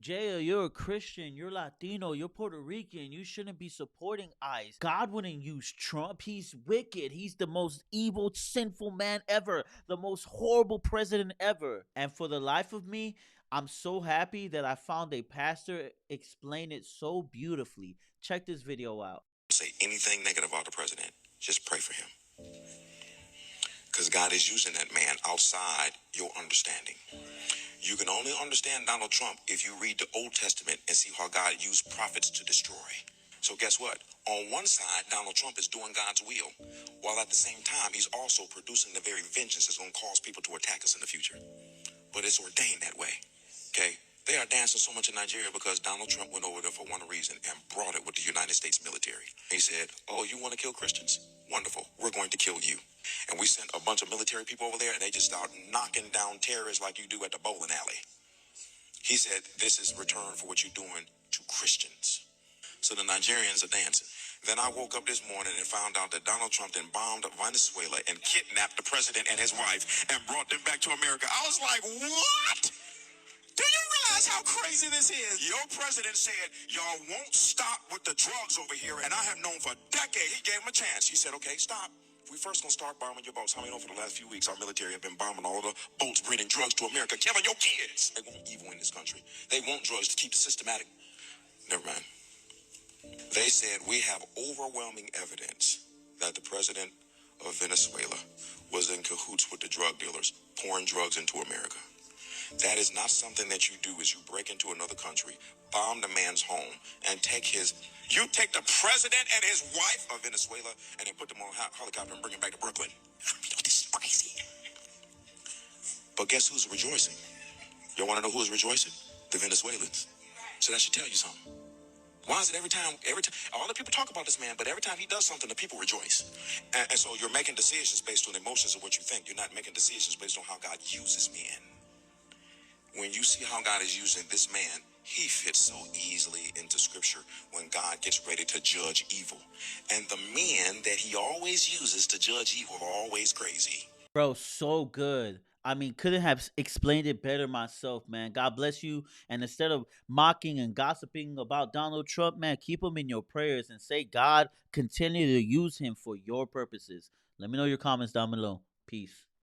Jaya, you're a Christian, you're Latino, you're Puerto Rican, you shouldn't be supporting ICE. God wouldn't use Trump. He's wicked. He's the most evil, sinful man ever, the most horrible president ever. And for the life of me, I'm so happy that I found a pastor explain it so beautifully. Check this video out. Say anything negative about the president, just pray for him. Because God is using that man outside your understanding. You can only understand Donald Trump if you read the Old Testament and see how God used prophets to destroy. So guess what? On one side, Donald Trump is doing God's will, while at the same time, he's also producing the very vengeance that's going to cause people to attack us in the future. But it's ordained that way. Okay? They are dancing so much in Nigeria because Donald Trump went over there for one reason and brought it with the United States military. He said, "Oh, you want to kill Christians? Wonderful. We're going to kill you." And we sent a bunch of military people over there and they just started knocking down terrorists like you do at the bowling alley. He said, "This is return for what you're doing to Christians." So the Nigerians are dancing. Then I woke up this morning and found out that Donald Trump then bombed Venezuela and kidnapped the president and his wife and brought them back to America. I was like, what? Do you realize how crazy this is? Your president said, y'all won't stop with the drugs over here, and I have known for decades. He gave him a chance. He said, okay, stop. We first gonna start bombing your boats. How many know for the last few weeks our military have been bombing all the boats bringing drugs to America, killing your kids? They want evil in this country. They want drugs to keep the systematic. Never mind. They said we have overwhelming evidence that the president of Venezuela was in cahoots with the drug dealers pouring drugs into America. That is not something that you do is you break into another country, bomb the man's home, and you take the president and his wife of Venezuela and then put them on a helicopter and bring them back to Brooklyn. This is crazy. But guess who's rejoicing? You want to know who's rejoicing? The Venezuelans. So that should tell you something. Why is it every time, all the people talk about this man, but every time he does something, the people rejoice. And so you're making decisions based on emotions of what you think. You're not making decisions based on how God uses men. When you see how God is using this man, he fits so easily into scripture when God gets ready to judge evil. And the men that he always uses to judge evil are always crazy. Bro, so good. I mean, couldn't have explained it better myself, man. God bless you. And instead of mocking and gossiping about Donald Trump, man, keep him in your prayers and say, God, continue to use him for your purposes. Let me know your comments down below. Peace.